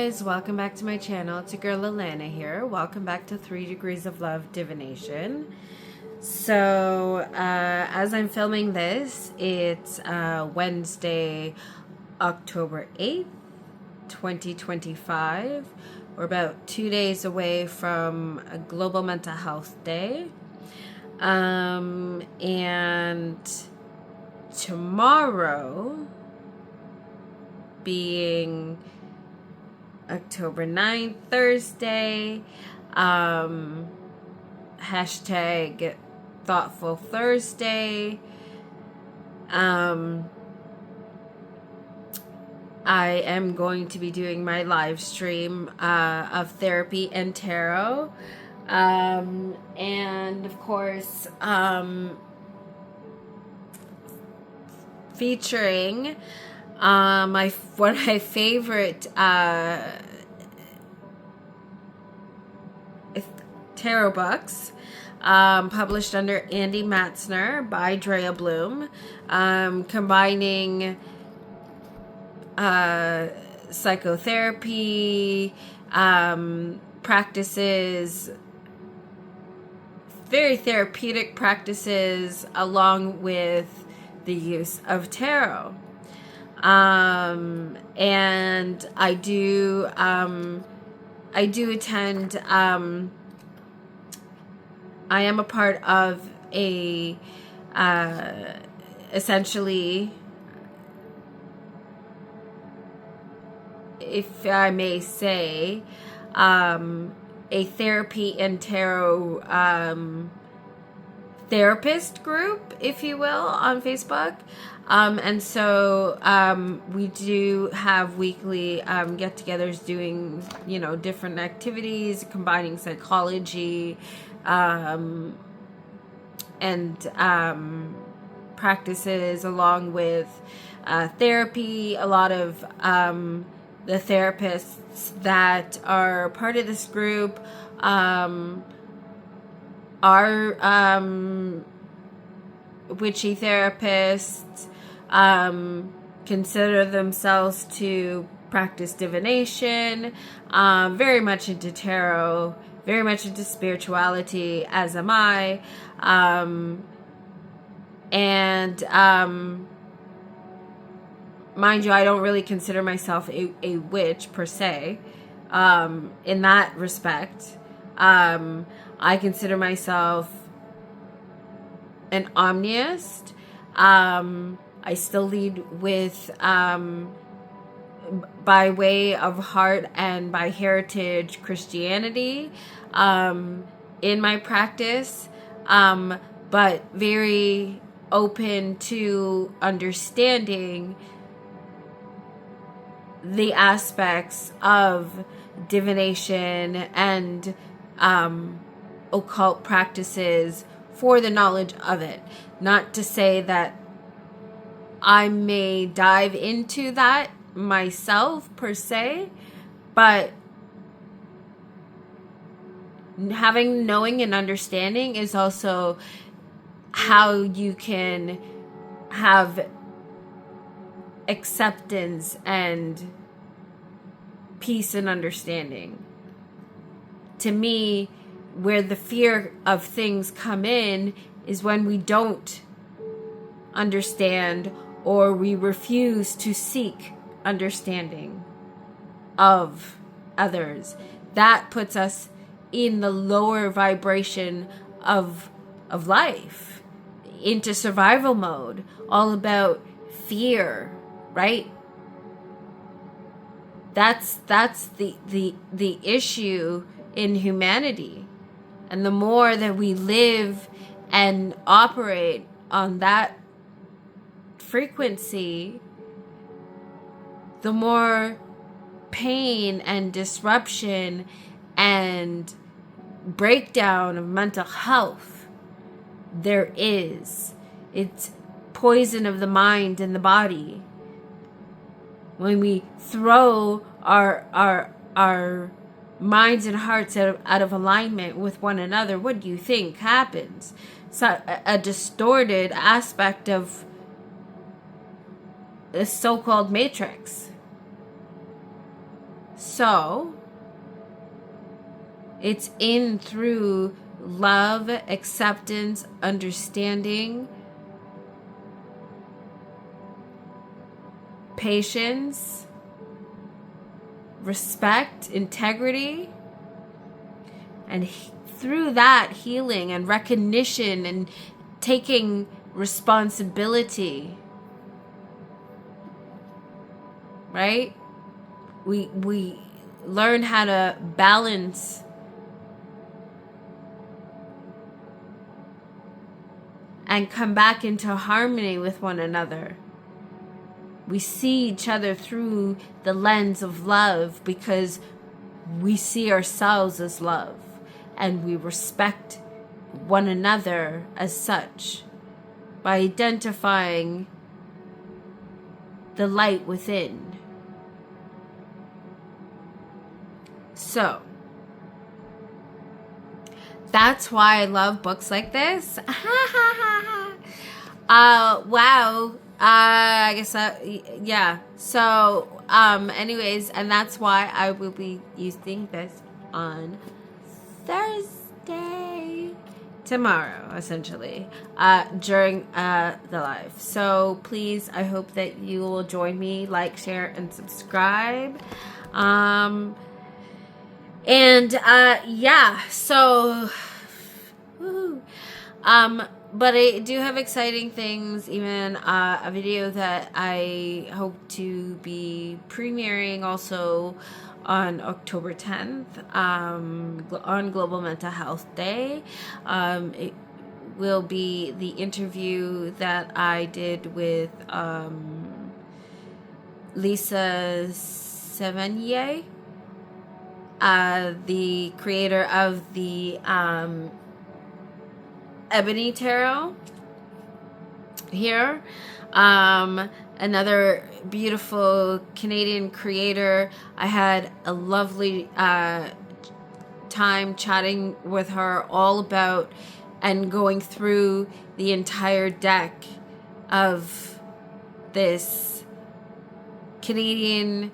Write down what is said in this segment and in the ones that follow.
guys, welcome back to my channel. It's your girl Alana here. Welcome back to 3 Degrees of Love Divination. So, as I'm filming this, it's Wednesday, October 8th, 2025. We're about 2 days away from a Global Mental Health Day. And tomorrow, being October 9th, Thursday, hashtag Thoughtful Thursday, I am going to be doing my live stream of therapy and tarot, and of course featuring one of my favorite tarot books, published under Andy Matzner by Drea Bloom, combining psychotherapy practices, very therapeutic practices, along with the use of tarot. And I do attend, I am a part of a, essentially, if I may say, a therapy and tarot, therapist group, if you will, on Facebook. And so we do have weekly get-togethers doing, different activities, combining psychology and practices along with therapy. A lot of the therapists that are part of this group are witchy therapists, consider themselves to practice divination, very much into tarot, very much into spirituality, as am I, and mind you, I don't really consider myself a witch per se, in that respect. I consider myself an omniist. I still lead with, by way of heart and by heritage, Christianity in my practice, but very open to understanding the aspects of divination and occult practices for the knowledge of it. Not to say that I may dive into that myself per se, but knowing and understanding is also how you can have acceptance and peace and understanding. To me, where the fear of things come in is when we don't understand or we refuse to seek understanding of others. That puts us in the lower vibration of life, into survival mode, all about fear, right? That's the issue in humanity. And the more that we live and operate on that frequency, the more pain and disruption and breakdown of mental health there is. It's poison of the mind and the body. When we throw our minds and hearts out of alignment with one another, what do you think happens? So a distorted aspect of the so-called matrix. So it's in through love, acceptance, understanding, patience, respect, integrity, and through that healing and recognition and taking responsibility, right? We learn how to balance and come back into harmony with one another. We see each other through the lens of love because we see ourselves as love, and we respect one another as such by identifying the light within. So that's why I love books like this. Wow. I guess yeah. So, anyways, and that's why I will be using this on Thursday, tomorrow, essentially, during the live. So please, I hope that you will join me, like, share, and subscribe. Yeah, so, woo-hoo. But I do have exciting things, even a video that I hope to be premiering also on October 10th, on Global Mental Health Day. It will be the interview that I did with Lisa Sevigny, the creator of the Ebony Tarot here. Another beautiful Canadian creator. I had a lovely time chatting with her all about and going through the entire deck of this Canadian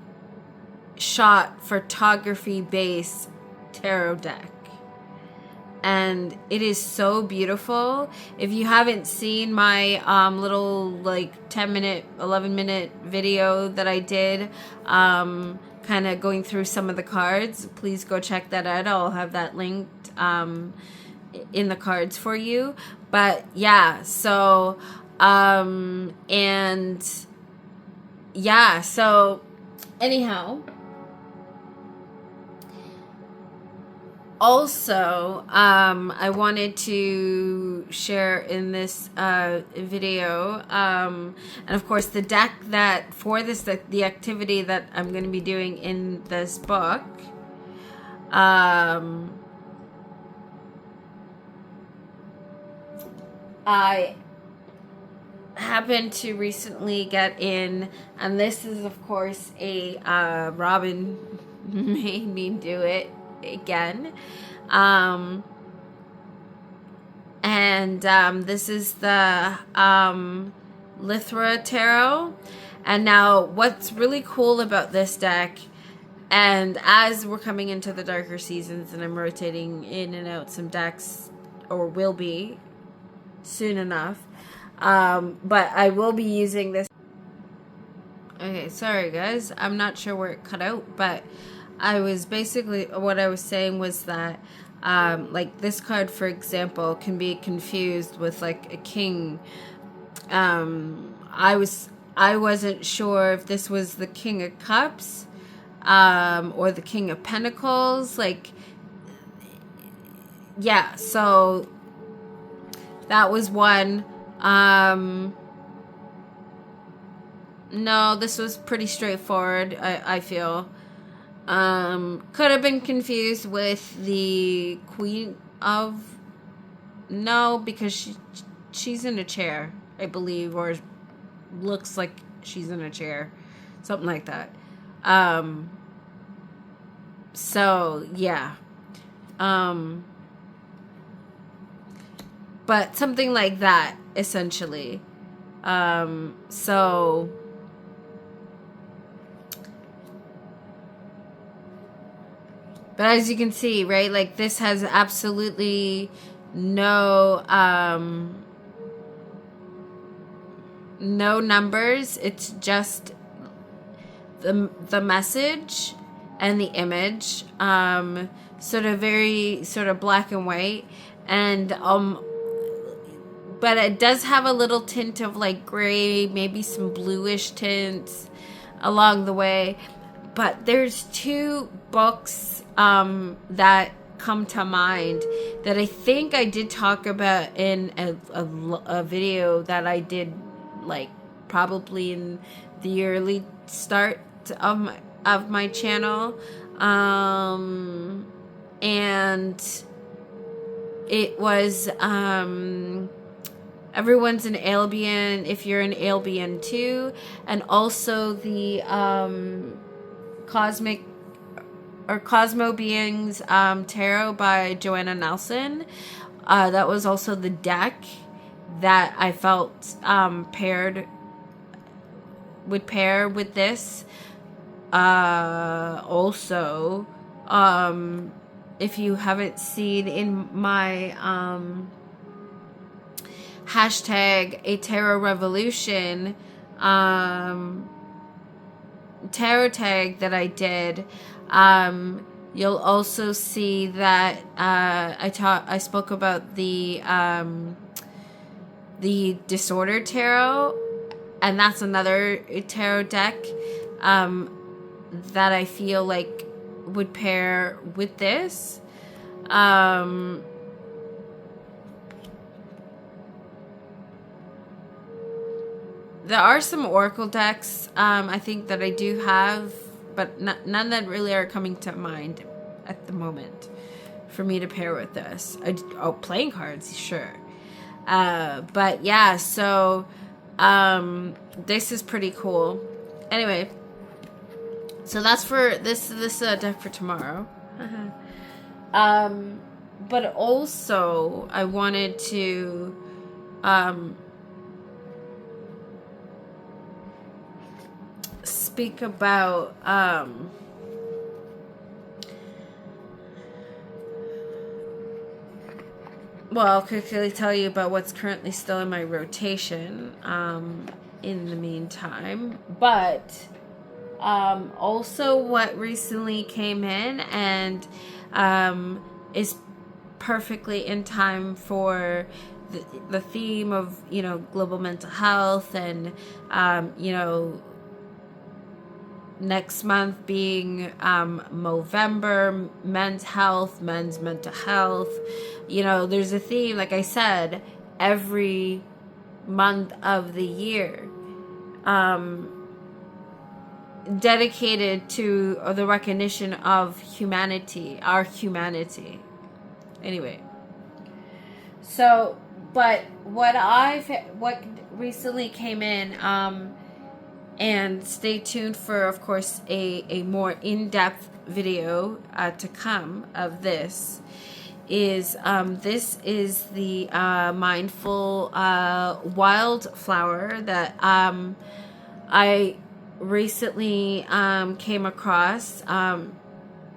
shot photography based tarot deck. And it is so beautiful. If you haven't seen my little like 10-minute, 11-minute video that I did, kind of going through some of the cards, please go check that out. I'll have that linked in the cards for you. But yeah, so and yeah, so anyhow, also, I wanted to share in this video, and of course the deck that for this, the activity that I'm going to be doing in this book, I happened to recently get in, and this is of course a Robin made me do it again, this is the Lythra tarot. And now what's really cool about this deck, and as we're coming into the darker seasons and I'm rotating in and out some decks, or will be soon enough, but I will be using this. Okay, sorry guys, I'm not sure where it cut out, but I was basically, what I was saying was that like this card, for example, can be confused with like a king. I wasn't sure if this was the King of Cups or the King of Pentacles. Like, yeah, so that was one. No, this was pretty straightforward, I feel. Could have been confused with the Queen of... No, because she's in a chair, I believe, or looks like she's in a chair. Something like that. So, yeah. But something like that, essentially. So... But as you can see, right, like this has absolutely no no numbers. It's just the message and the image, sort of very sort of black and white, and but it does have a little tint of like gray, maybe some bluish tints along the way. But there's two books that come to mind that I think I did talk about in a video that I did, like probably in the early start of my channel, and it was Everyone's an Albion if you're an Albion too, and also the Cosmic or Cosmo Beings Tarot by Joanna Nelson. That was also the deck that I felt would pair with this. Also, if you haven't seen in my hashtag a tarot revolution tarot tag that I did, you'll also see that I spoke about the Disorder Tarot, and that's another tarot deck that I feel like would pair with this. There are some Oracle decks, I think, that I do have, but none that really are coming to mind at the moment for me to pair with this. Playing cards, sure. But yeah, so this is pretty cool. Anyway, so that's for this deck for tomorrow. But also I wanted to speak about I'll quickly tell you about what's currently still in my rotation in the meantime, but also what recently came in and is perfectly in time for the theme of, global mental health, and next month being Movember, men's health, men's mental health. There's a theme, like I said, every month of the year dedicated to the recognition of humanity, our humanity. Anyway, so, but what recently came in, and stay tuned for, of course, a more in-depth video to come of this, is this is the mindful wildflower that I recently came across,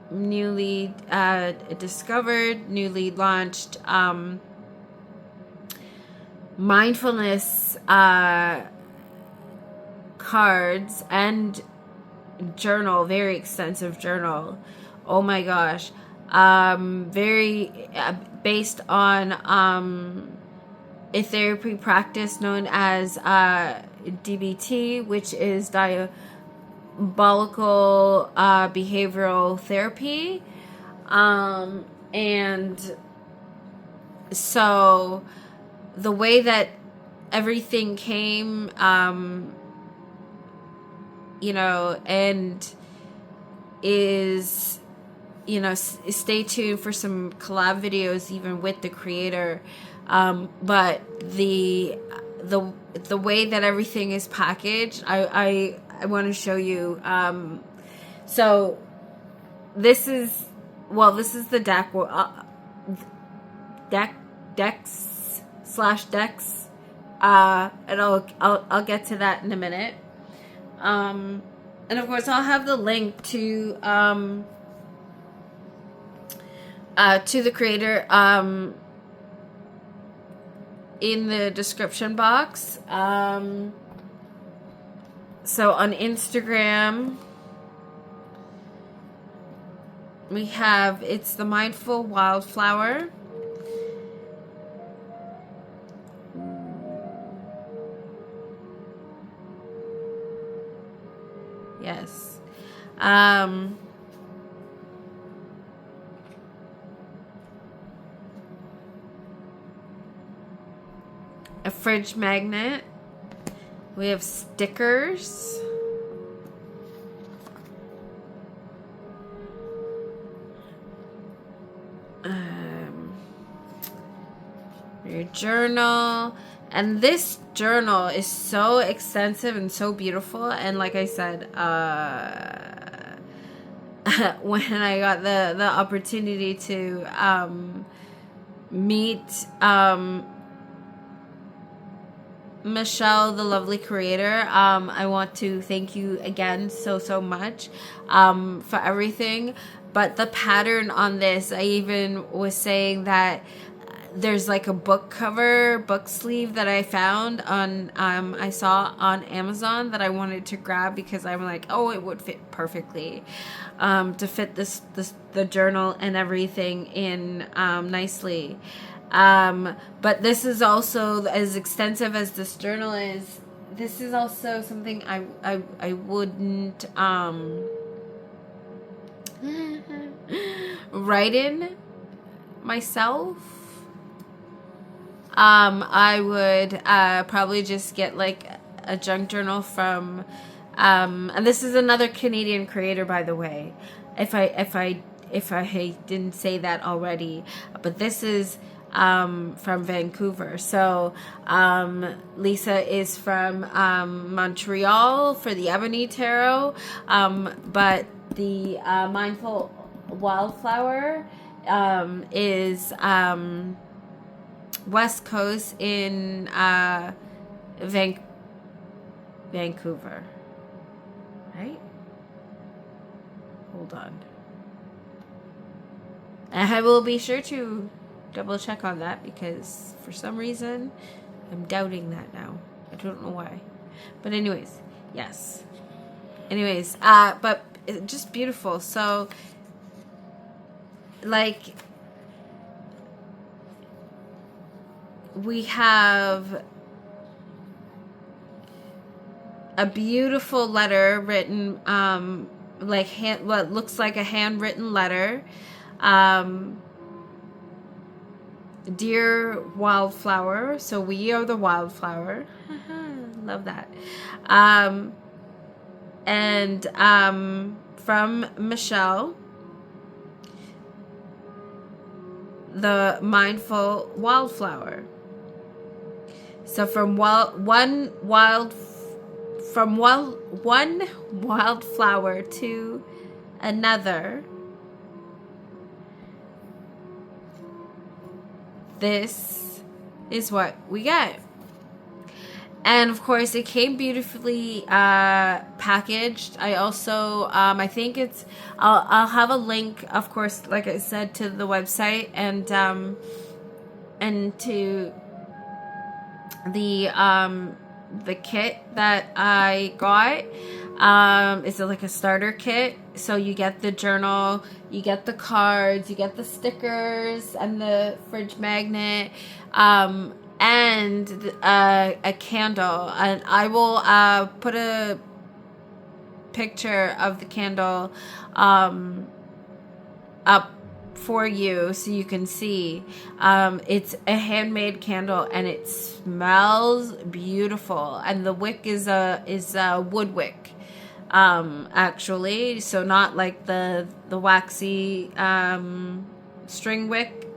newly discovered, newly launched mindfulness cards and journal, very extensive journal. Oh my gosh. Very based on a therapy practice known as DBT, which is diabolical behavioral therapy. And so the way that everything came, and is, stay tuned for some collab videos even with the creator. But the way that everything is packaged, I want to show you. So this is the deck. Decks. And I'll get to that in a minute. And of course I'll have the link to to the creator in the description box. So on Instagram, we have, it's the Mindful Wildflower. Yes. A fridge magnet. We have stickers. Your journal. And this journal is so extensive and so beautiful. And like I said, when I got the opportunity to meet Michelle, the lovely creator, I want to thank you again so much for everything. But the pattern on this, I even was saying that there's like a book sleeve that I found on I saw on Amazon that I wanted to grab because I'm like, oh, it would fit perfectly to fit the journal and everything in nicely. But this is also, as extensive as this journal is, this is also something I wouldn't write in myself. I would probably just get like a junk journal from and this is another Canadian creator, by the way, if I didn't say that already, but this is from Vancouver. So Lisa is from Montreal for the Ebony Tarot, but the Mindful Wildflower is West Coast in Vancouver, right? Hold on. And I will be sure to double check on that because for some reason I'm doubting that now. I don't know why. But anyways, yes. Anyways, but it's just beautiful. So like we have a beautiful letter written, like what looks like a handwritten letter. Dear Wildflower, so we are the wildflower. Love that. And from Michelle, the Mindful Wildflower. So from one wildflower to another, this is what we get. And of course it came beautifully packaged. I also I think it's I'll have a link, of course, like I said, to the website and to the kit that I got. It's like a starter kit. So you get the journal, you get the cards, you get the stickers and the fridge magnet, and a candle. And I will put a picture of the candle up for you so you can see. It's a handmade candle and it smells beautiful, and the wick is a wood wick, actually, so not like the waxy string wick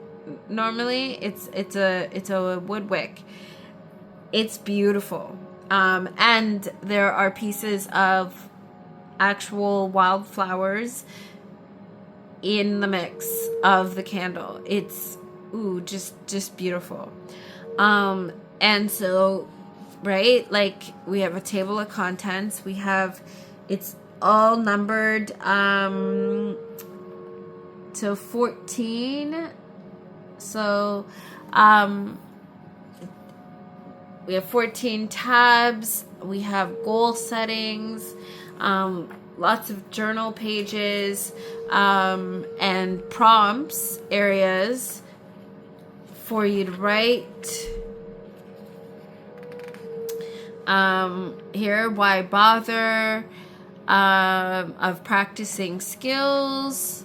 normally. It's a wood wick. It's beautiful, and there are pieces of actual wildflowers in the mix of the candle. It's just beautiful. And so, right, like we have a table of contents. We have, it's all numbered to 14. So we have 14 tabs. We have goal settings, lots of journal pages, and prompts areas for you to write. Here, why bother, of practicing skills.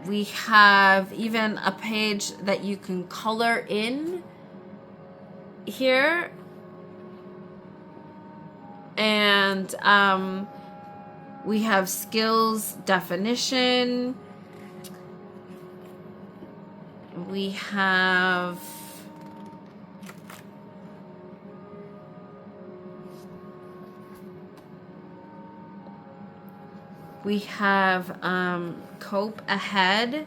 We have even a page that you can color in here. And we have skills definition. We have cope ahead.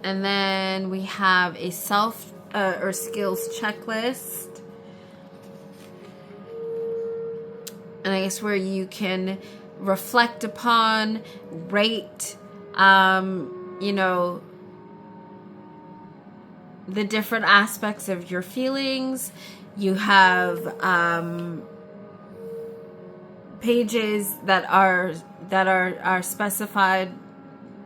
And then we have a self or skills checklist. And I guess where you can reflect upon, rate, you know, the different aspects of your feelings. You have pages that are specified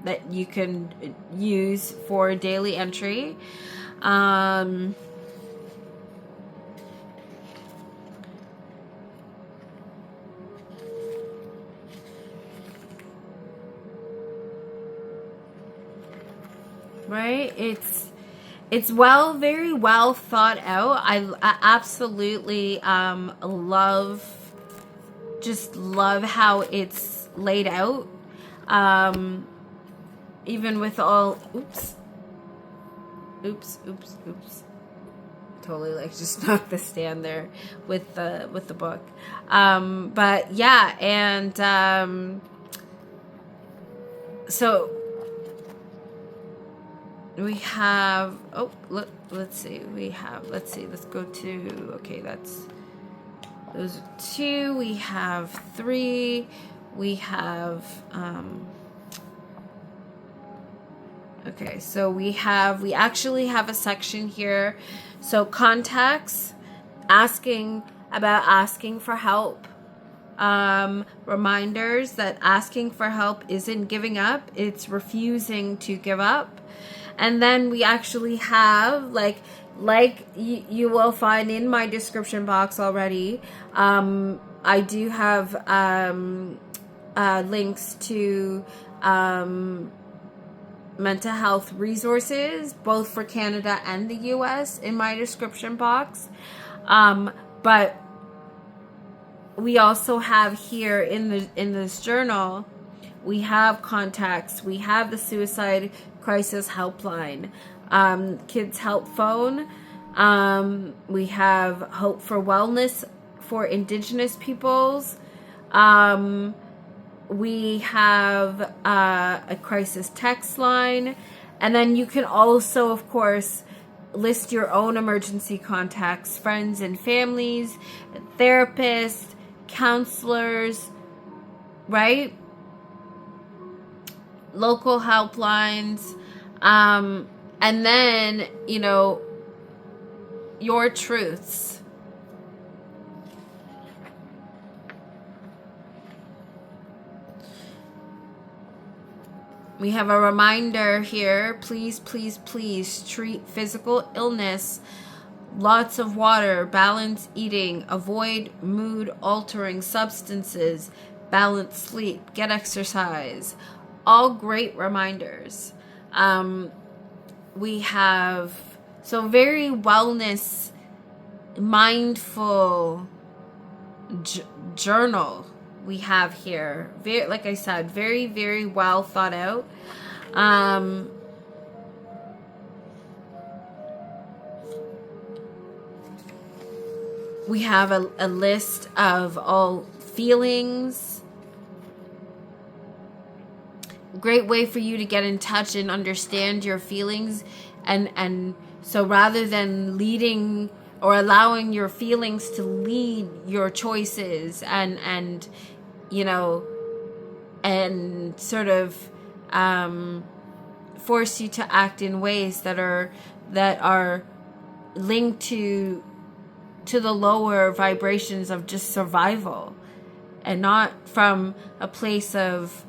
that you can use for daily entry. Right? It's very well thought out. I absolutely love how it's laid out. Even with all oops. Totally like just knocked the stand there with the book. But yeah, and so we have, let's go to, okay, those are 2, we have 3, we have, okay, so we actually have a section here, so contacts, asking for help, reminders that asking for help isn't giving up, it's refusing to give up. And then we actually have, like you will find in my description box already, I do have links to mental health resources, both for Canada and the US, in my description box. But we also have here in this journal, we have contacts, we have the suicide crisis helpline, kids help phone, we have hope for wellness for Indigenous peoples, we have a crisis text line, and then you can also, of course, list your own emergency contacts, friends and families, therapists, counselors, right? Local helplines, and then, you know, your truths. We have a reminder here, please treat physical illness, lots of water, balance eating, avoid mood altering substances, balance sleep, get exercise. All great reminders. We have, so very wellness, mindful journal we have here. Very, like I said, very well thought out. We have a list of all feelings, great way for you to get in touch and understand your feelings. And so rather than leading or allowing your feelings to lead your choices and you know, and sort of force you to act in ways that are linked to the lower vibrations of just survival, and not from a place of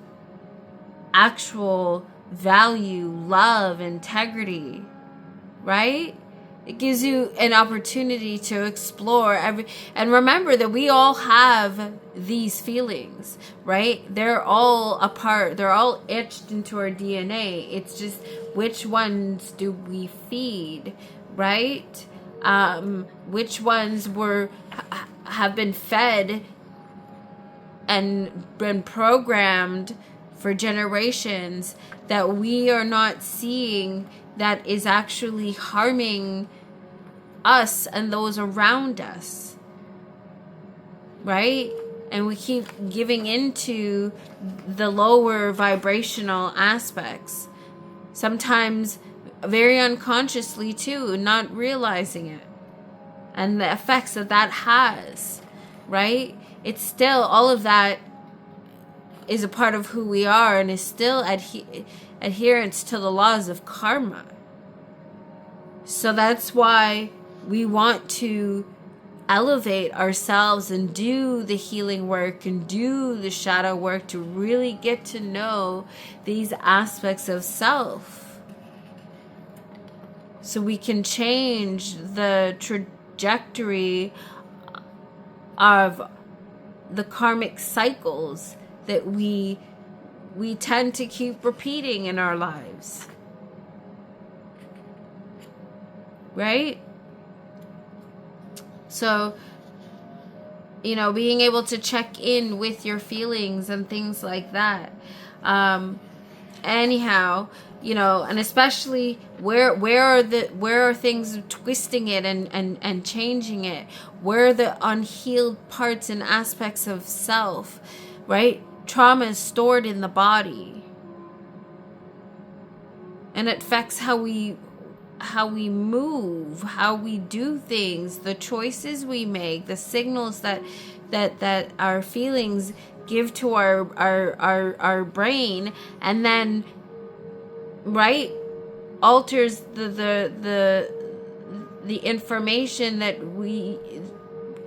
actual value, love, integrity, right? It gives you an opportunity to explore and remember that we all have these feelings, right? They're all a part, they're all etched into our DNA. It's just which ones do we feed, right? Which ones have been fed and been programmed for generations that we are not seeing, that is actually harming us and those around us, right? And we keep giving into the lower vibrational aspects, sometimes very unconsciously too, not realizing it, and the effects that has, right? It's still, all of that is a part of who we are, and is still adherence to the laws of karma. So that's why we want to elevate ourselves and do the healing work and do the shadow work to really get to know these aspects of self, so we can change the trajectory of the karmic cycles that we tend to keep repeating in our lives, right? So, you know, being able to check in with your feelings and things like that. Anyhow, you know, and especially where are things twisting it and changing it? Where are the unhealed parts and aspects of self, right? Trauma is stored in the body, and it affects how we move, how we do things, the choices we make, the signals that our feelings give to our brain, and then, right, alters the information that we,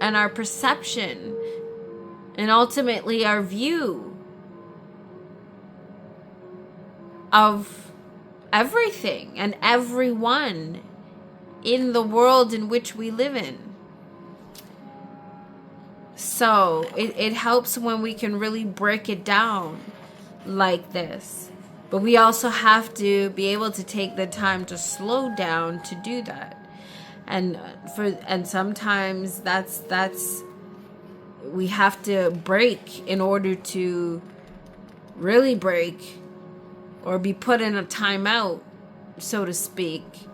and our perception, and ultimately our view of everything and everyone in the world in which we live in. So it helps when we can really break it down like this. But we also have to be able to take the time to slow down to do that. And sometimes that's we have to break in order to really break, or be put in a timeout, so to speak,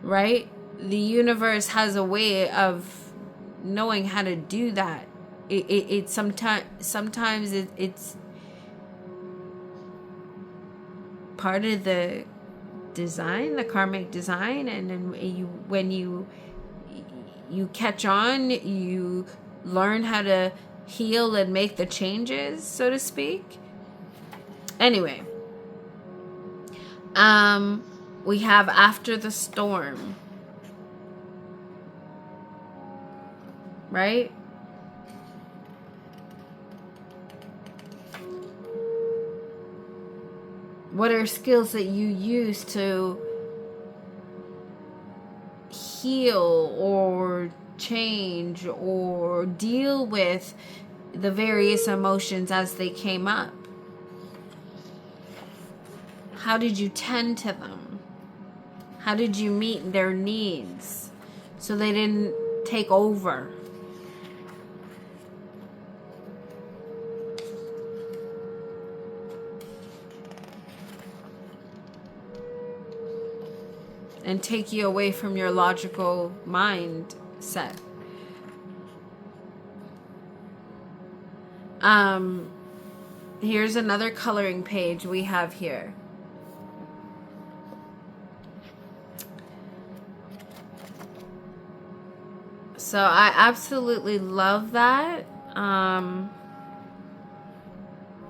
right? The universe has a way of knowing how to do that. It sometimes it's part of the design, the karmic design, and then when you catch on, you learn how to heal and make the changes, so to speak. Anyway, we have after the storm, right? What are skills that you use to heal or change or deal with the various emotions as they came up? How did you tend to them? How did you meet their needs so they didn't take over? And take you away from your logical mindset. here's another coloring page we have here. So I absolutely love that. And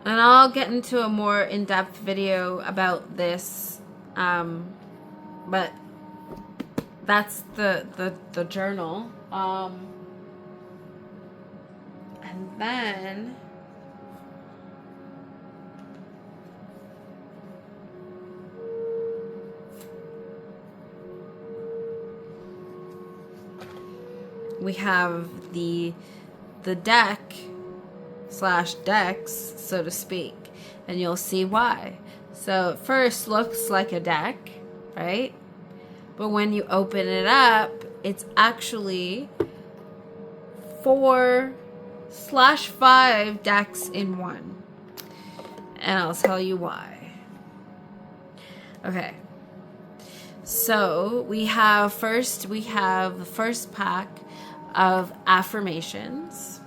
I'll get into a more in-depth video about this. But that's the journal. And then we have the deck / decks, so to speak, and you'll see why. So it first looks like a deck, right? But when you open it up, it's actually 4/5 decks in one. And I'll tell you why. Okay. So we have the first pack of affirmations.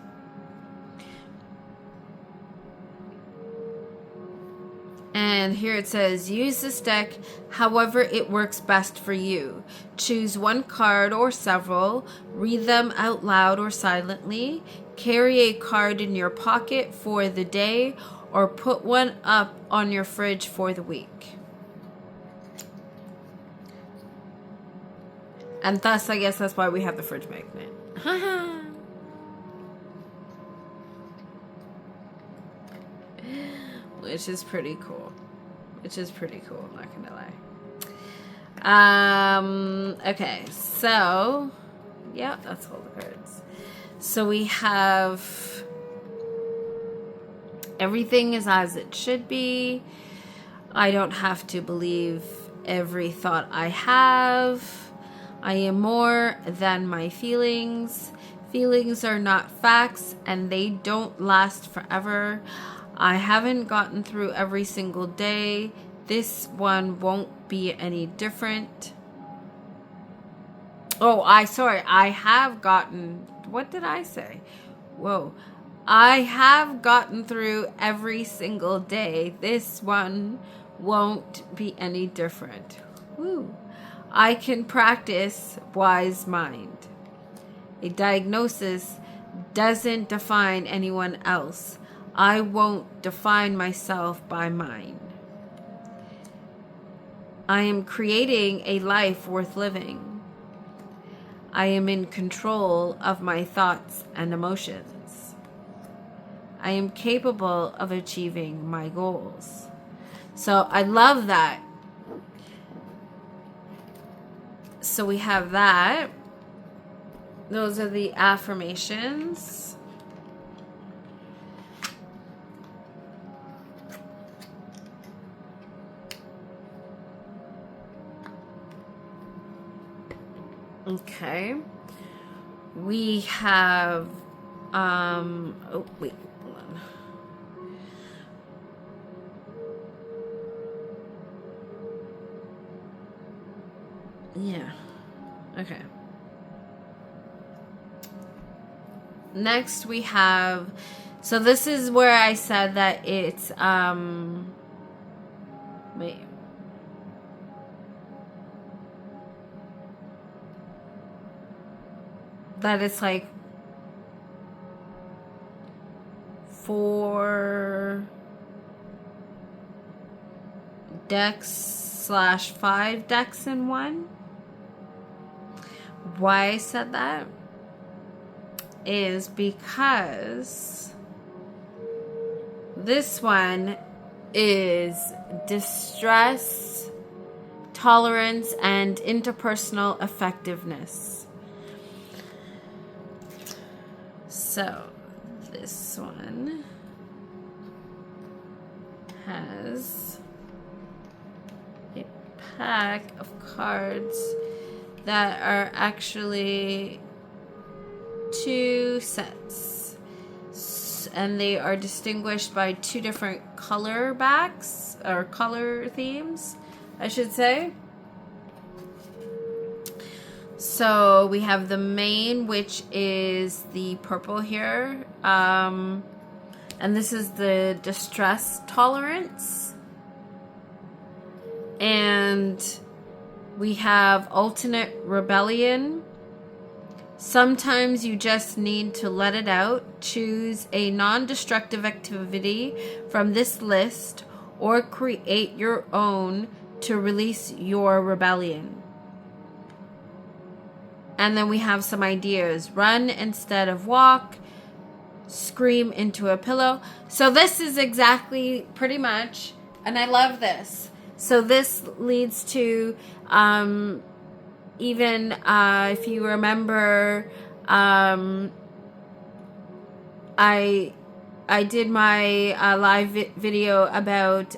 And here it says, use this deck however it works best for you. Choose one card or several, read them out loud or silently, carry a card in your pocket for the day, or put one up on your fridge for the week. And thus, I guess that's why we have the fridge magnet. Which is pretty cool. I'm not gonna lie. Okay, so yeah, that's all the cards. So we have everything is as it should be. I don't have to believe every thought I have. I am more than my feelings. Feelings are not facts, and they don't last forever. I haven't gotten through every single day. This one won't be any different. Oh, I have gotten, what did I say? Whoa. I have gotten through every single day. This one won't be any different. Woo. I can practice wise mind. A diagnosis doesn't define anyone else. I won't define myself by mine. I am creating a life worth living. I am in control of my thoughts and emotions. I am capable of achieving my goals. So I love that. So we have that. Those are the affirmations. Okay. We have oh wait, hold on. Yeah. Okay. Next we have, so this is where I said that it's wait. That it's like 4 decks / 5 decks in one. Why I said that is because this one is distress, tolerance, and interpersonal effectiveness. So this one has a pack of cards that are actually 2 sets, and they are distinguished by 2 different color backs, or color themes, I should say. So we have the main, which is the purple here, and And this is the distress tolerance. And we have alternate rebellion. Sometimes you just need to let it out. Choose a non-destructive activity from this list or create your own to release your rebellion. And then we have some ideas. Run instead of walk. Scream into a pillow. So this is exactly pretty much, and I love this. So this leads to even if you remember, I did my live video about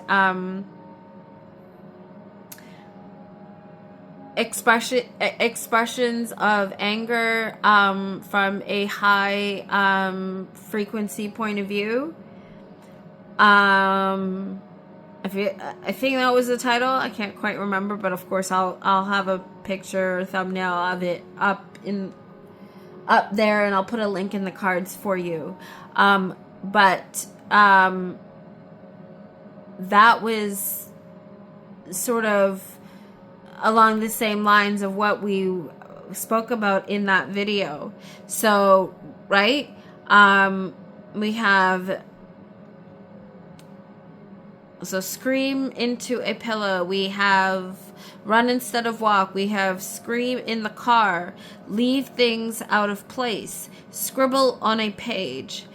expressions of anger from a high frequency point of view. I think that was the title. I can't quite remember, but of course I'll have a picture or thumbnail of it up there, and I'll put a link in the cards for you. But that was sort of along the same lines of what we spoke about in that video. So, right? We have, so scream into a pillow. We have run instead of walk. We have scream in the car. Leave things out of place. Scribble on a page.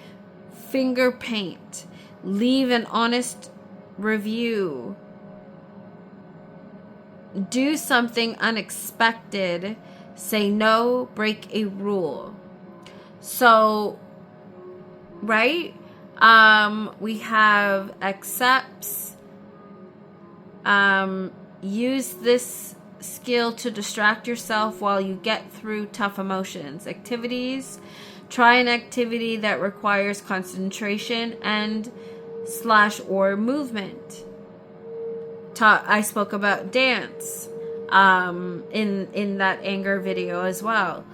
Finger paint. Leave an honest review. Do something unexpected. Say no. Break a rule. So, right? We have accepts. Use this skill to distract yourself while you get through tough emotions. Activities. Try an activity that requires concentration and / or movement. I spoke about dance in that anger video as well.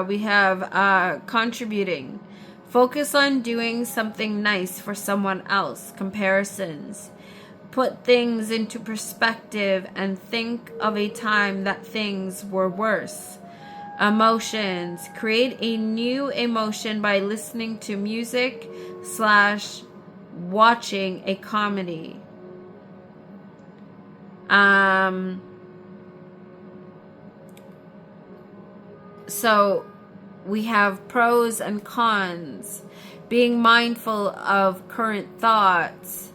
We have contributing. Focus on doing something nice for someone else. Comparisons. Put things into perspective and think of a time that things were worse. Emotions. Create a new emotion by listening to music / watching a comedy. So we have pros and cons. Being mindful of current thoughts.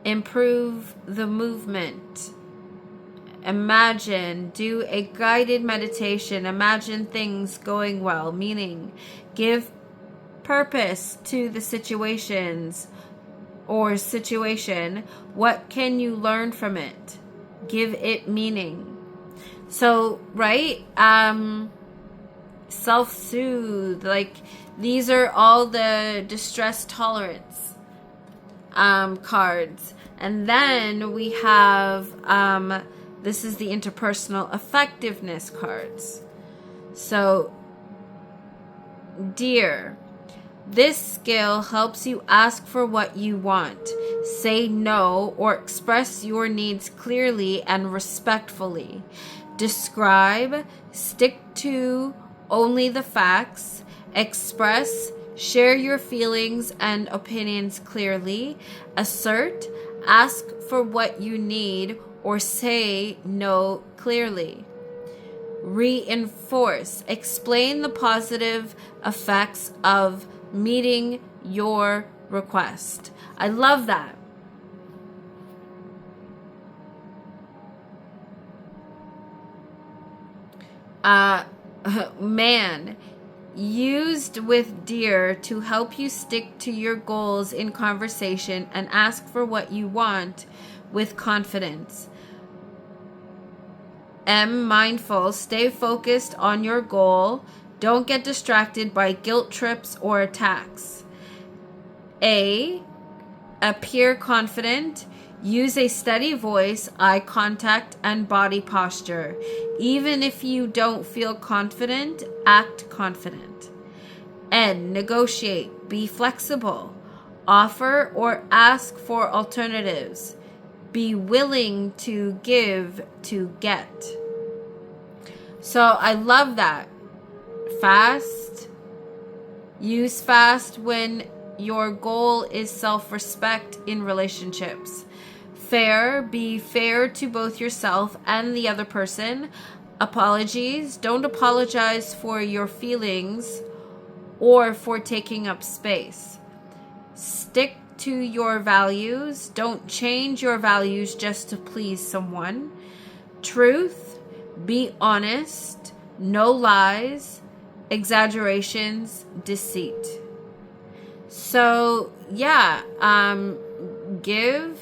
Improve the movement. Imagine. Do a guided meditation. Imagine things going well. Meaning, give purpose to the situations or situation. What can you learn from it? Give it meaning. So, right? Self-soothe. Like, these are all the distress tolerance cards. And then we have, this is the interpersonal effectiveness cards. So, dear, this skill helps you ask for what you want, say no, or express your needs clearly and respectfully. Describe, stick to only the facts, express, share your feelings and opinions clearly, assert, ask for what you need, or say no clearly. Reinforce, explain the positive effects of meeting your request. I love that. Man, used with dear to help you stick to your goals in conversation and ask for what you want with confidence. M, mindful, stay focused on your goal. Don't get distracted by guilt trips or attacks. A, appear confident. Use a steady voice, eye contact, and body posture. Even if you don't feel confident, act confident. N, negotiate. Be flexible. Offer or ask for alternatives. Be willing to give to get. So I love that. Fast. Use fast when your goal is self-respect in relationships. Fair. Be fair to both yourself and the other person. Apologies. Don't apologize for your feelings or for taking up space. Stick to your values. Don't change your values just to please someone. Truth. Be honest. No lies, exaggerations, deceit. So, yeah, give.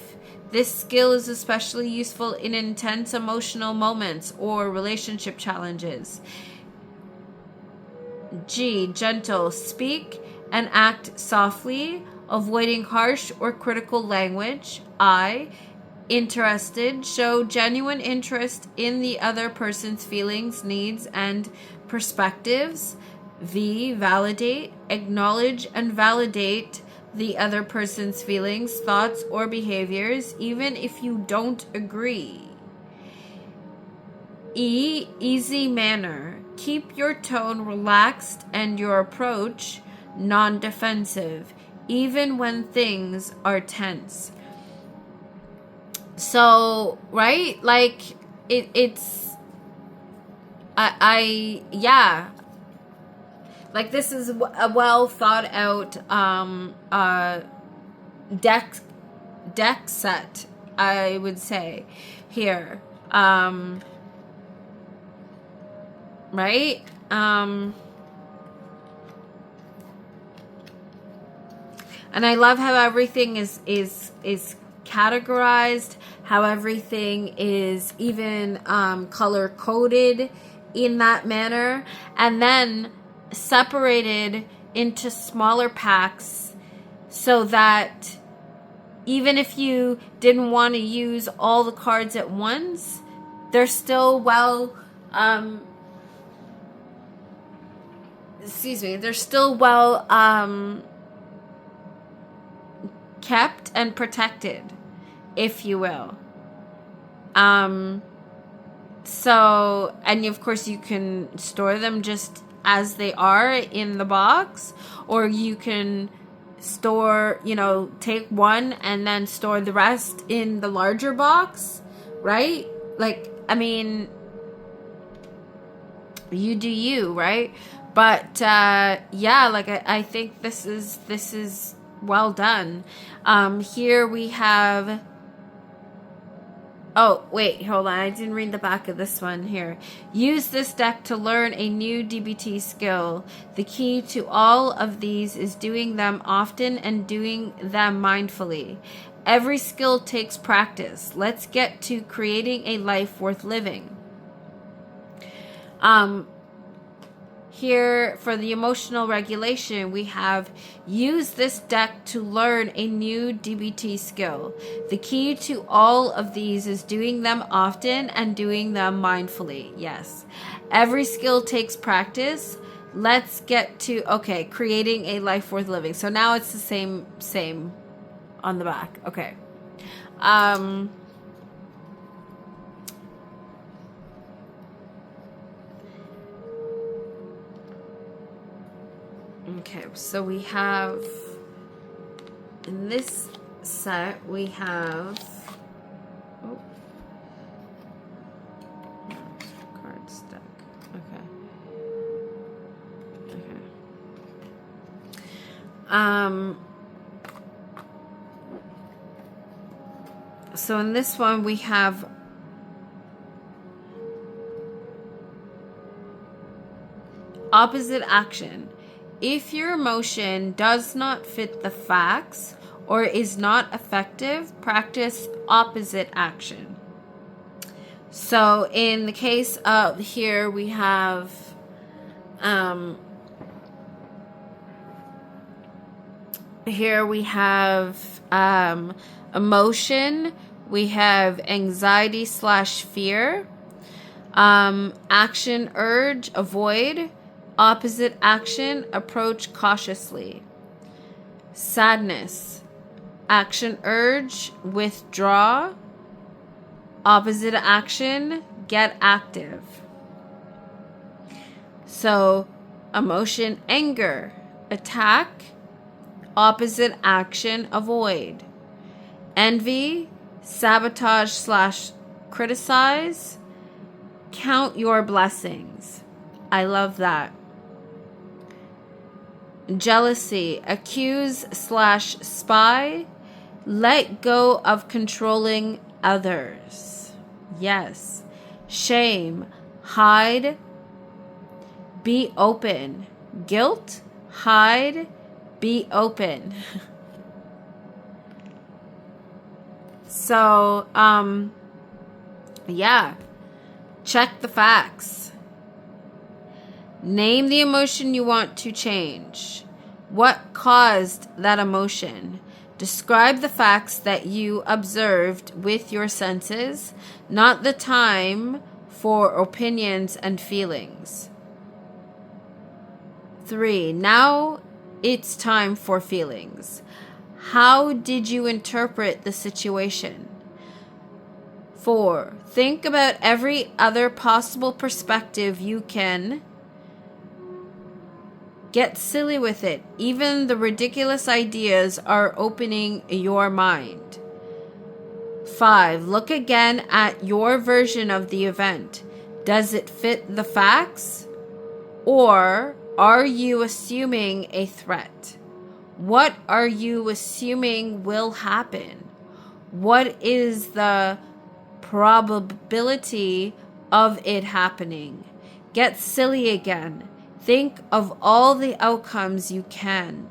This skill is especially useful in intense emotional moments or relationship challenges. G, gentle. Speak and act softly, avoiding harsh or critical language. I, interested. Show genuine interest in the other person's feelings, needs, and perspectives. V, validate. Acknowledge and validate the other person's feelings, thoughts, or behaviors, even if you don't agree. E, easy manner. Keep your tone relaxed and your approach non-defensive, even when things are tense. So, right? Like, yeah. Like, this is a well thought out deck set, I would say, here. Right? And I love how everything is categorized, how everything is even color coded in that manner, and then separated into smaller packs so that even if you didn't want to use all the cards at once, they're still kept and protected, if you will. So, and of course you can store them just as they are in the box, or you can store, take one and then store the rest in the larger box, right? Like, I mean, you do you, right? But yeah, like I think this is well done. Here we have, oh wait, hold on, I didn't read the back of this one here. Use this deck to learn a new DBT skill. The key to all of these is doing them often and doing them mindfully. Every skill takes practice. Let's get to creating a life worth living. Here for the emotional regulation, we have use this deck to learn a new DBT skill. The key to all of these is doing them often and doing them mindfully. Yes. Every skill takes practice. Let's get to, okay, creating a life worth living. So now it's the same on the back. Okay. Okay, so we have, in this set, we have, card stack, okay. So in this one, we have opposite action. If your emotion does not fit the facts or is not effective, practice opposite action. So in the case of here, we have emotion We have anxiety / fear. Action, urge, avoid. Opposite action, approach cautiously. Sadness. Action, urge, withdraw. Opposite action, get active. So, emotion, anger, attack. Opposite action, avoid. Envy, sabotage / criticize. Count your blessings. I love that. Jealousy, accuse / spy. Let go of controlling others. Yes. Shame, hide. Be open. Guilt, hide. Be open. So, yeah. Check the facts. Name the emotion you want to change. What caused that emotion? Describe the facts that you observed with your senses, not the time for opinions and feelings. 3. Now it's time for feelings. How did you interpret the situation? 4. Think about every other possible perspective you can. Get silly with it. Even the ridiculous ideas are opening your mind. 5. Look again at your version of the event. Does it fit the facts? Or are you assuming a threat? What are you assuming will happen? What is the probability of it happening? Get silly again. Think of all the outcomes you can.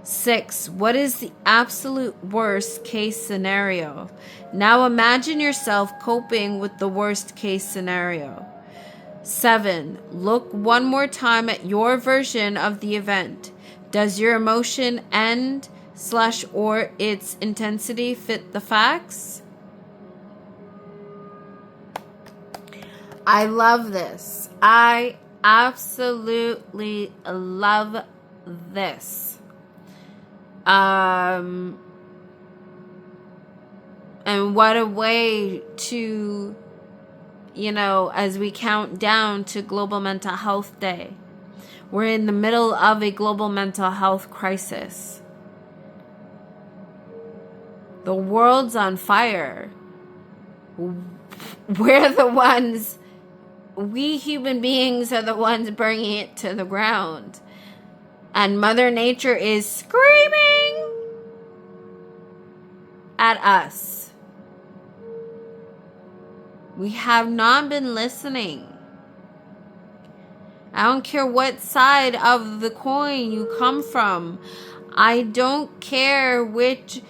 6. What is the absolute worst case scenario? Now imagine yourself coping with the worst case scenario. 7. Look one more time at your version of the event. Does your emotion end / or its intensity fit the facts? I love this. I absolutely love this. And what a way to, as we count down to Global Mental Health Day. We're in the middle of a global mental health crisis. The world's on fire. We're the ones, we human beings are the ones bringing it to the ground. And Mother Nature is screaming at us. We have not been listening. I don't care what side of the coin you come from. I don't care which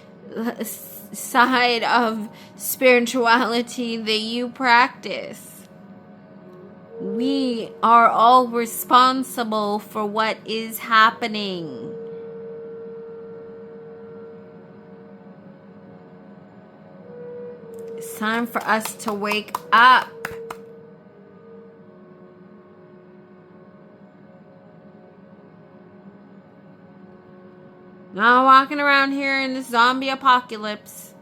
side of spirituality that you practice. We are all responsible for what is happening. It's time for us to wake up. Not walking around here in this zombie apocalypse.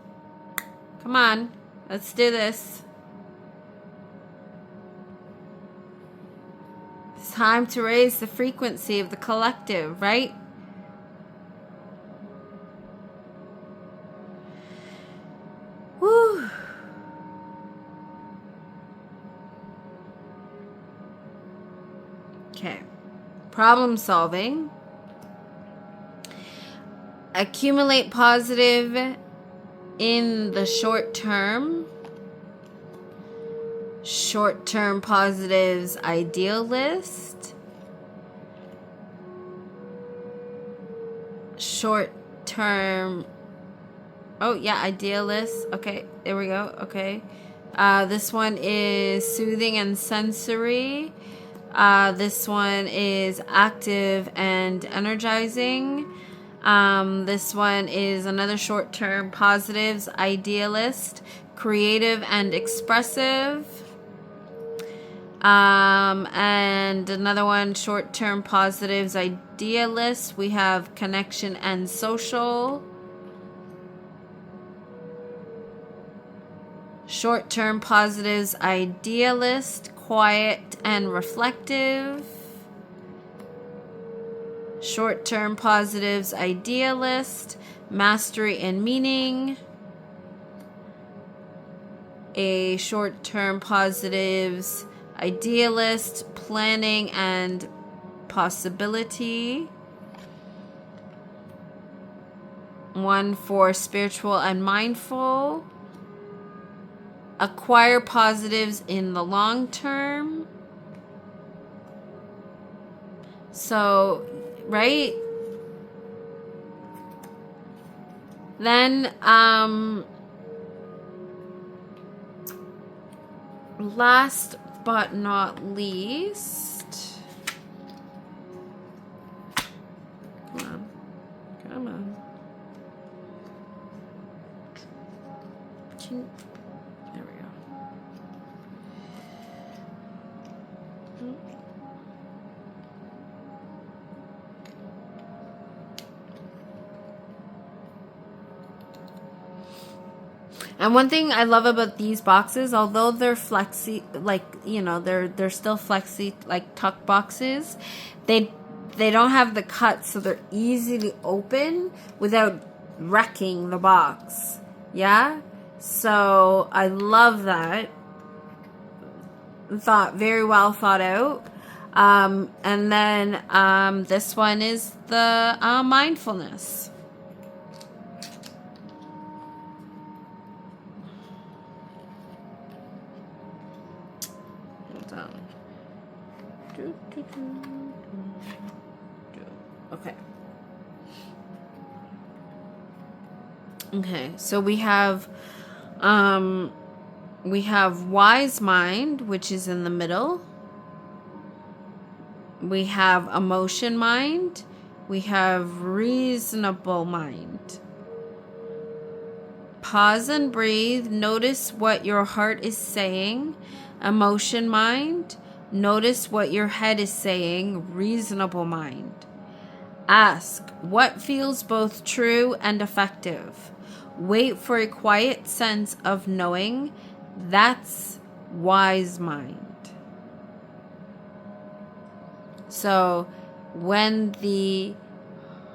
Come on, let's do this. It's time to raise the frequency of the collective, right? Whew. Okay. Problem solving. Accumulate positive in the short term. Short-term positives ideal list. Short-term, ideal list. Okay, there we go. Okay. This one is soothing and sensory. This one is active and energizing. This one is another short-term positives, idealist, creative and expressive. And another one, short-term positives, idealist. We have connection and social. Short-term positives, idealist, quiet and reflective. Short-term positives, idealist, mastery and meaning. A short-term positives, idealist, planning and possibility. One for spiritual and mindful. Acquire positives in the long term. So, right? Then, last but not least, come on. There we go. And one thing I love about these boxes, although they're flexi, like, you know, they're still flexi, like tuck boxes, they don't have the cut, so they're easy to open without wrecking the box. Yeah? So I love that. Very well thought out. And then this one is the mindfulness. Hold on. Okay. Okay, so we have wise mind, which is in the middle. We have emotion mind. We have reasonable mind. Pause and breathe. Notice what your heart is saying. Emotion mind. Notice what your head is saying. Reasonable mind. Ask, what feels both true and effective? Wait for a quiet sense of knowing. That's wise mind. So when the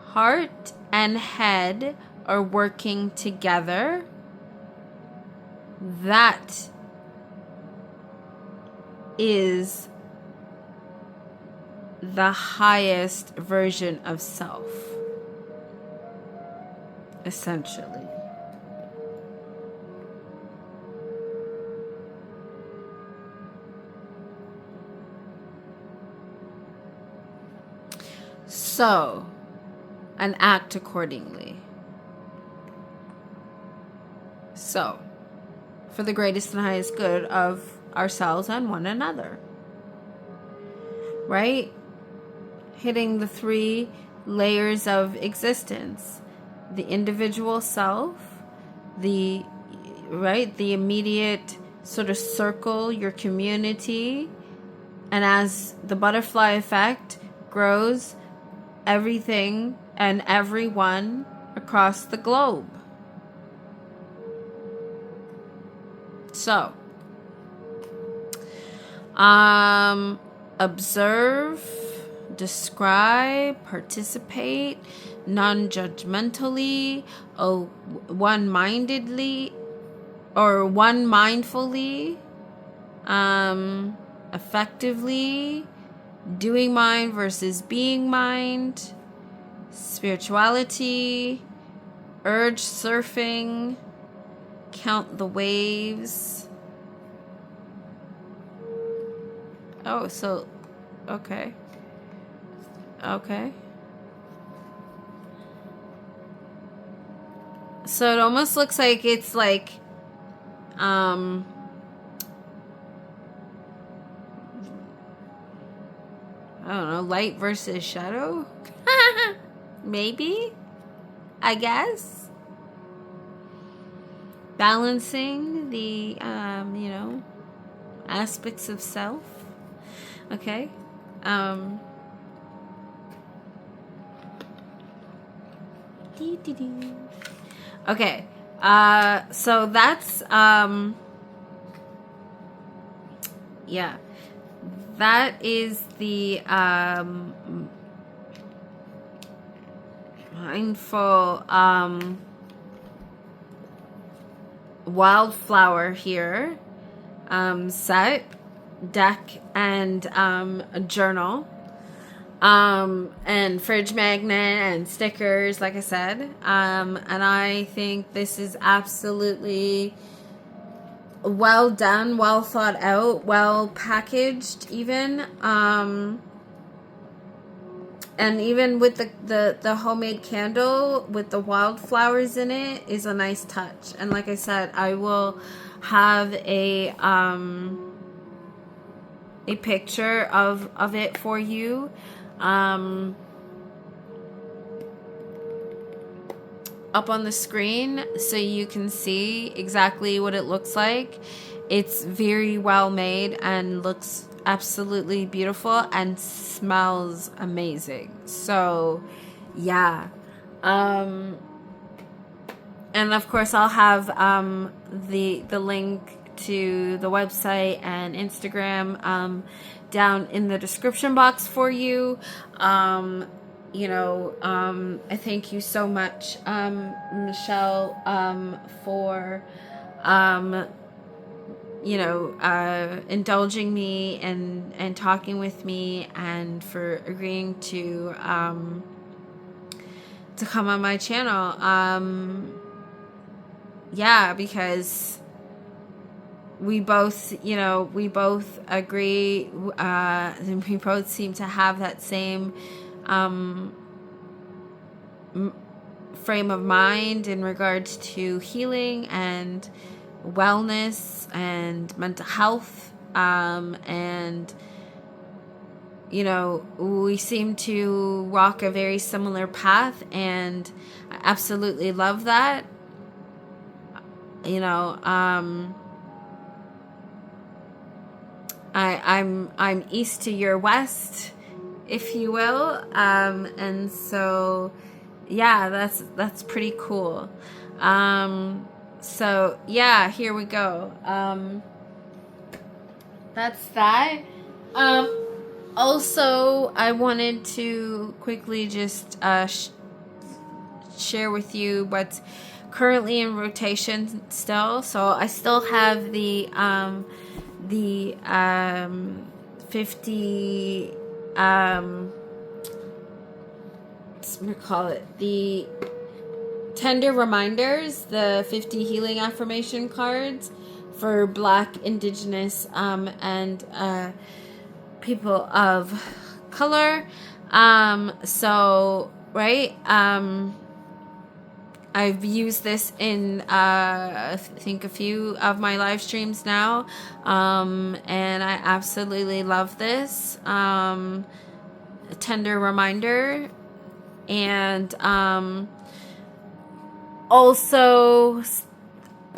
heart and head are working together, that is the highest version of self, essentially. So, and act accordingly. So, for the greatest and highest good of ourselves and one another. Right? Hitting the 3 layers of existence. The individual self, the immediate sort of circle, your community, and as the butterfly effect grows, everything and everyone across the globe. So, observe, describe, participate, non-judgmentally, one-mindedly, or one-mindfully, effectively, doing mind versus being mind, spirituality, urge surfing, count the waves. Oh, so, okay. Okay. So it almost looks like it's like, I don't know, light versus shadow? Maybe? I guess. Balancing the, aspects of self. Okay. Okay. So that's, yeah. That is the, mindful, Wildflower here, set, deck, and a journal, and fridge magnet and stickers, like I said, and I think this is absolutely well done, well thought out, well packaged, even, and even with the homemade candle with the wildflowers in it is a nice touch. And like I said, I will have a picture of it for you, up on the screen so you can see exactly what it looks like. It's very well made and looks absolutely beautiful and smells amazing. So yeah, and of course I'll have the link to the website and Instagram down in the description box for you. I thank you so much, Michelle, for indulging me and talking with me, and for agreeing to come on my channel. Because we both agree, and we both seem to have that same frame of mind in regards to healing and wellness and mental health, and we seem to walk a very similar path, and I absolutely love that. I'm east to your west, if you will, and so yeah, that's pretty cool. So yeah, here we go. That's that. Also, I wanted to quickly just share with you what's currently in rotation still. So I still have the 50 the tender reminders, the 50 healing affirmation cards for Black, Indigenous, and people of color. I've used this in I think a few of my live streams now, and I absolutely love this tender reminder. And also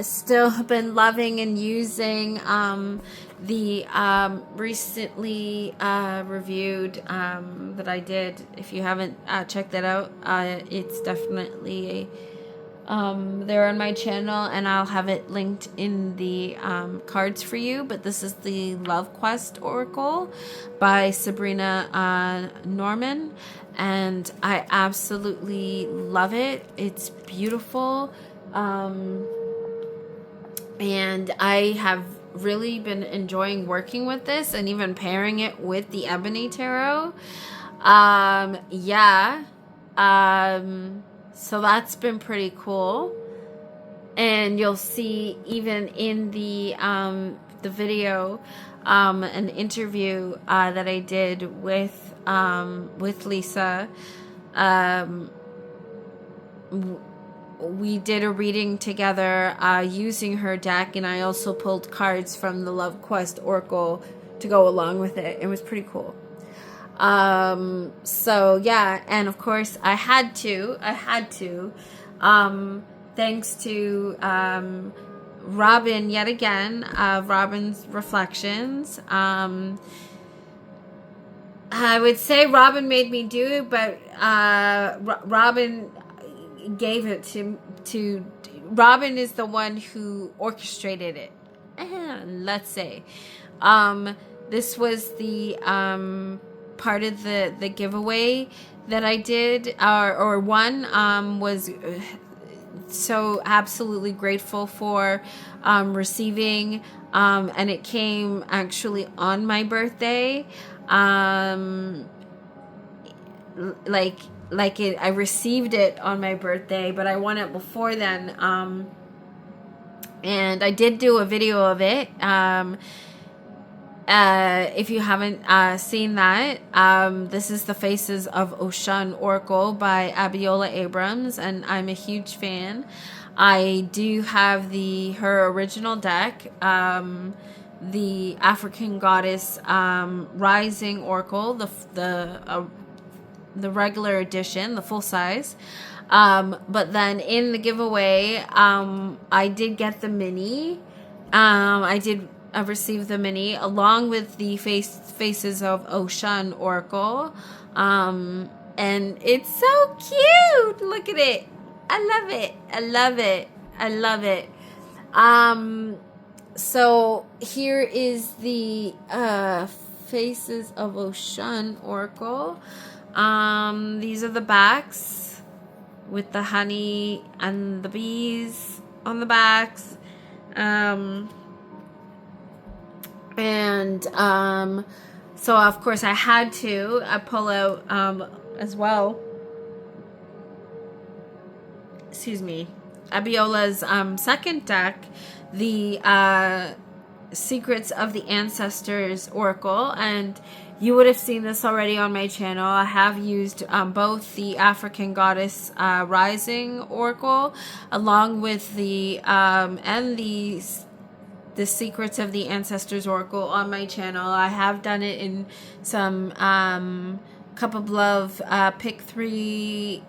still have been loving and using the recently reviewed that I did. If you haven't checked that out, it's definitely there on my channel, and I'll have it linked in the cards for you. But this is the Love Quest Oracle by Sabrina Norman, and I absolutely love it. It's beautiful, and I have really been enjoying working with this and even pairing it with the Ebony Tarot. So that's been pretty cool, and you'll see even in the video an interview that I did with Lisa. We did a reading together using her deck, and I also pulled cards from the Love Quest Oracle to go along with it. It was pretty cool. So yeah, and of course I had to, thanks to, Robin yet again, Robin's Reflections. I would say Robin made me do it, but, Robin gave it to, Robin is the one who orchestrated it. Let's say, this was the, part of the giveaway that I did, or one, was, so absolutely grateful for, receiving, and it came actually on my birthday, like it, I received it on my birthday, but I won it before then, and I did do a video of it. If you haven't, seen that, this is the Faces of Oshun Oracle by Abiola Abrams, and I'm a huge fan. I do have her original deck, the African Goddess, Rising Oracle, the regular edition, the full size. But then in the giveaway, I did get the mini. I received the mini along with the Faces of Oshun Oracle. And it's so cute. Look at it. I love it. I love it. I love it. So here is the, Faces of Oshun Oracle. These are the backs with the honey and the bees on the backs. So of course I had to pull out, as well, excuse me, Abiola's, second deck, the, Secrets of the Ancestors Oracle, and you would have seen this already on my channel. I have used, both the African Goddess, Rising Oracle, along with the, and the Secrets of the Ancestors Oracle on my channel. I have done it in some, Cup of Love, pick 3,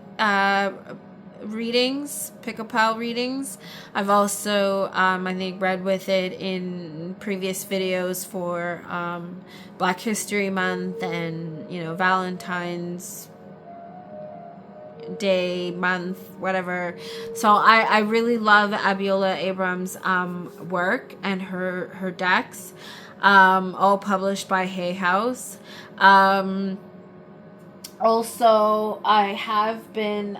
readings, pick-a-pile readings. I've also, I think, read with it in previous videos for, Black History Month and, Valentine's Day, month, whatever. So I really love Abiola Abrams' work and her decks, all published by Hay House. Also, I have been,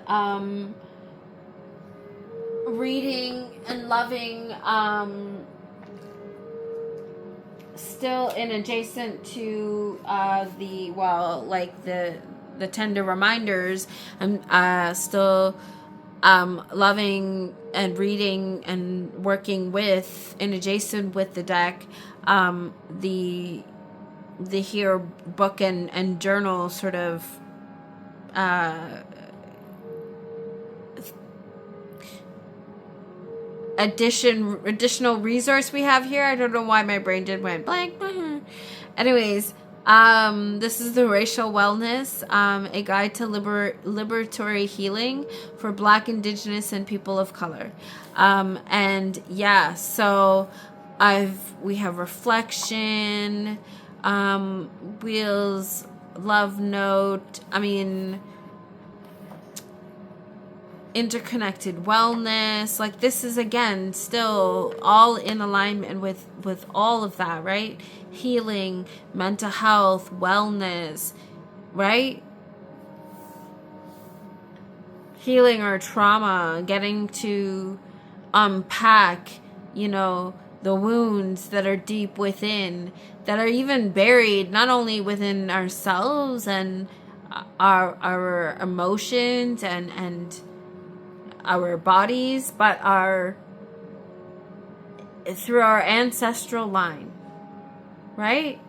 reading and loving, still in adjacent to, the tender reminders, I'm, still, loving and reading and working with, in adjacent with the deck, the here book and journal sort of, additional resource we have here. I don't know why my brain did went blank. Anyways, this is the Racial Wellness, a guide to liberatory healing for Black, Indigenous, and people of color. And yeah, so we have reflection, wheels, love note. I mean, interconnected wellness. Like, this is, again, still all in alignment with all of that, right? Healing, mental health, wellness, right? Healing our trauma, getting to unpack, the wounds that are deep within, that are even buried not only within ourselves and our emotions and our bodies, but through our ancestral line, right?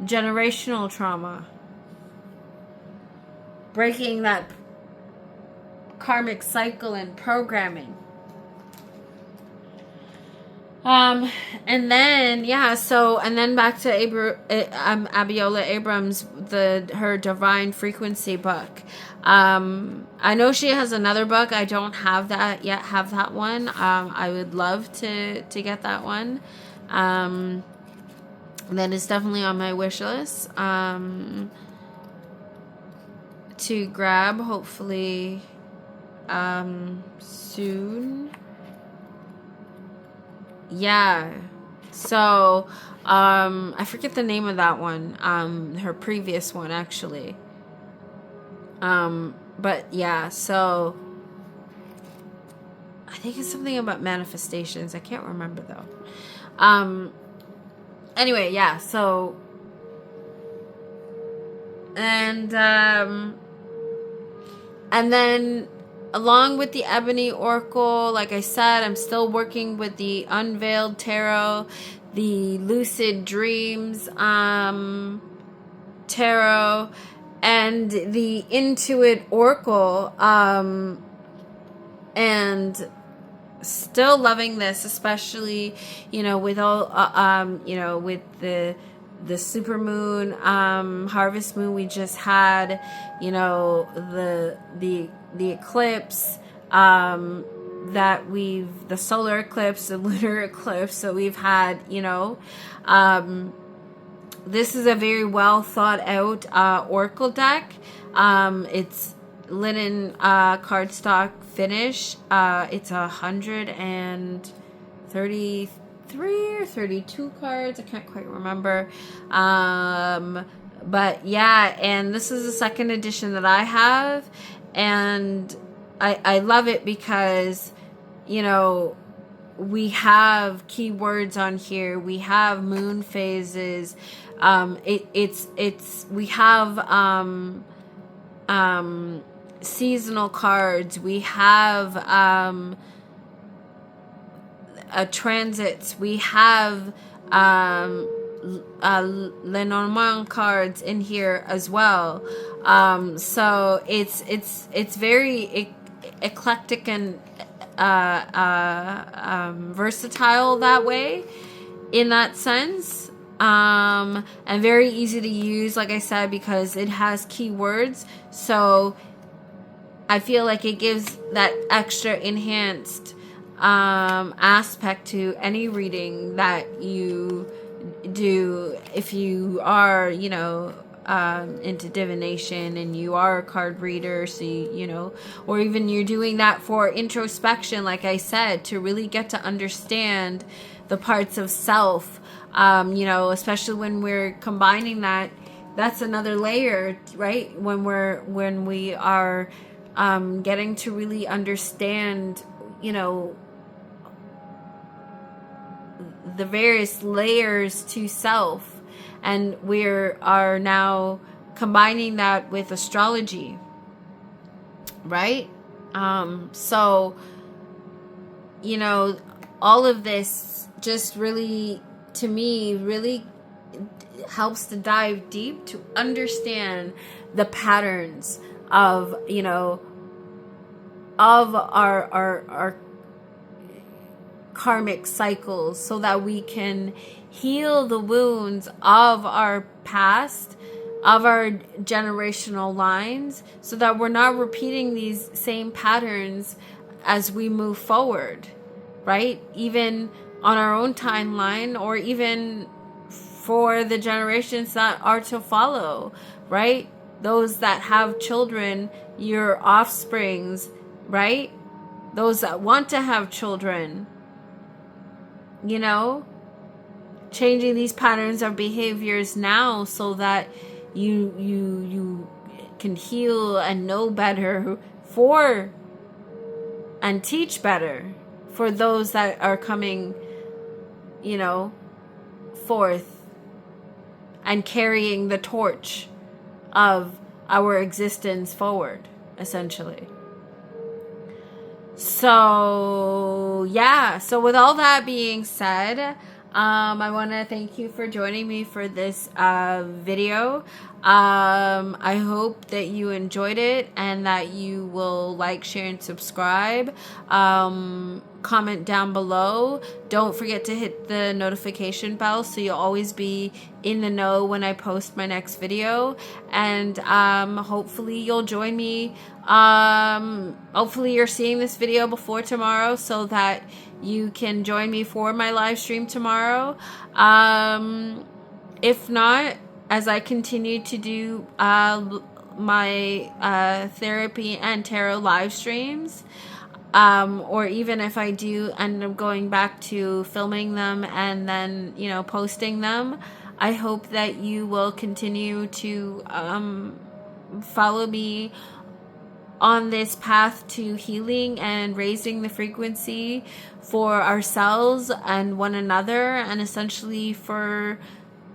Generational trauma, breaking that karmic cycle and programming. And then yeah, so and then back to Abiola Abrams, her Divine Frequency book. I know she has another book. I don't have that yet. Have that one. I would love to get that one. That is definitely on my wish list. To grab hopefully soon. Yeah. So, I forget the name of that one. Her previous one, actually. But yeah, so I think it's something about manifestations. I can't remember though. Anyway, yeah, so and then along with the Ebony Oracle, like I said, I'm still working with the Unveiled Tarot, the Lucid Dreams Tarot, and the Intuit Oracle, and still loving this, especially, with all, with the supermoon, harvest moon we just had, the eclipse, the solar eclipse, the lunar eclipse. So we've had, this is a very well thought out oracle deck. It's linen cardstock finish. It's 133 or 32 cards. I can't quite remember. But yeah, and this is the second edition that I have, and I love it because, we have keywords on here. We have moon phases. We have seasonal cards. We have transits. We have Lenormand cards in here as well. So it's very eclectic and versatile that way, in that sense, and very easy to use, like I said, because it has keywords. So I feel like it gives that extra enhanced aspect to any reading that you do, if you are, into divination and you are a card reader. So or even you're doing that for introspection, like I said, to really get to understand the parts of self, especially when we're combining that. That's another layer, right? When we are getting to really understand, the various layers to self, and we are now combining that with astrology, right? So all of this just really, to me, really helps to dive deep to understand the patterns of of our karmic cycles, so that we can heal the wounds of our past, of our generational lines, so that we're not repeating these same patterns as we move forward, right? Even on our own timeline, or even for the generations that are to follow, right? Those that have children, your offsprings, right? Those that want to have children, changing these patterns of behaviors now, so that you can heal and know better for and teach better for those that are coming, forth and carrying the torch of our existence forward, essentially. So yeah, so with all that being said, I want to thank you for joining me for this video. I hope that you enjoyed it, and that you will like, share, and subscribe. comment down below. Don't forget to hit the notification bell so you'll always be in the know when I post my next video. And hopefully you'll join me. Hopefully you're seeing this video before tomorrow so that you can join me for my live stream tomorrow. If not, as I continue to do my therapy and tarot live streams, or even if I do end up going back to filming them and then, you know, posting them, I hope that you will continue to follow me on this path to healing and raising the frequency for ourselves and one another, and essentially for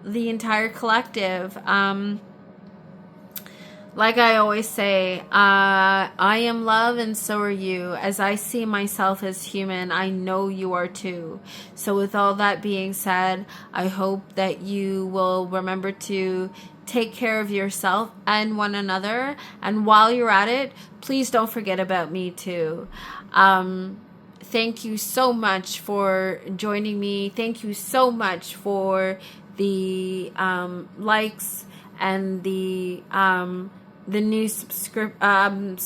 the entire collective. Like I always say, I am love and so are you. As I see myself as human, I know you are too. So with all that being said, I hope that you will remember to take care of yourself and one another. And while you're at it, please don't forget about me too. Thank you so much for joining me. Thank you so much for the likes and the new subscribers.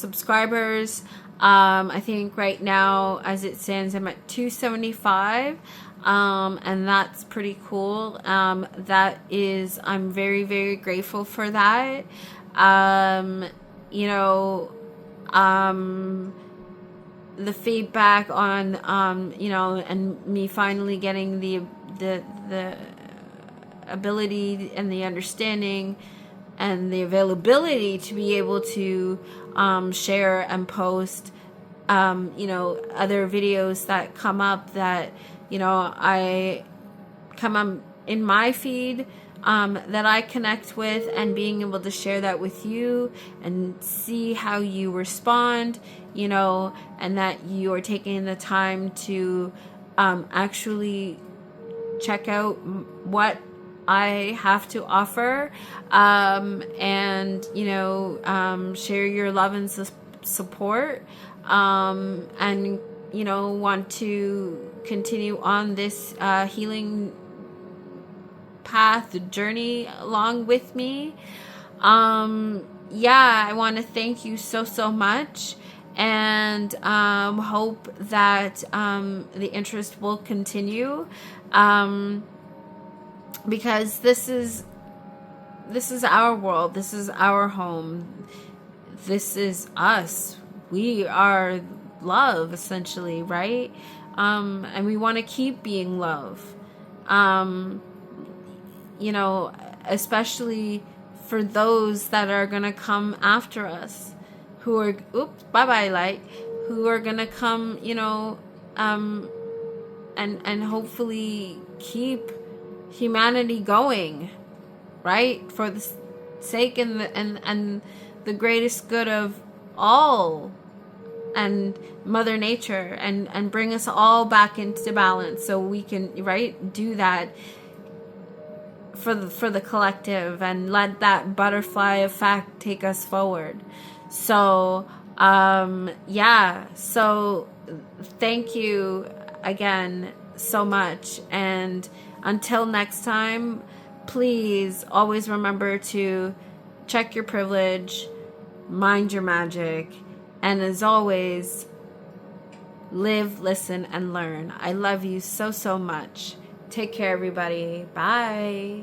I think right now, as it stands, I'm at 275, and that's pretty cool. That is, I'm very, very grateful for that. You know, the feedback on, you know, and me finally getting the ability and the understanding and the availability to be able to share and post, you know, other videos that come up that, you know, I come up in my feed, that I connect with, and being able to share that with you and see how you respond, you know, and that you are taking the time to actually check out what I have to offer, and, you know, share your love and support, and, you know, want to continue on this healing path journey along with me. Yeah, I want to thank you so much, and hope that the interest will continue, because this is our world, this is our home, this is us. We are love, essentially, right? And we want to keep being love. You know, especially for those that are gonna come after us, who are, oops, bye-bye light, who are gonna come, you know, and hopefully keep humanity going, right? For the sake and the greatest good of all, and Mother Nature, and bring us all back into balance so we can, right, do that for the collective, and let that butterfly effect take us forward. So yeah, so thank you again so much, and until next time, please always remember to check your privilege, mind your magic, and as always, live, listen, and learn. I love you so much. Take care, everybody. Bye.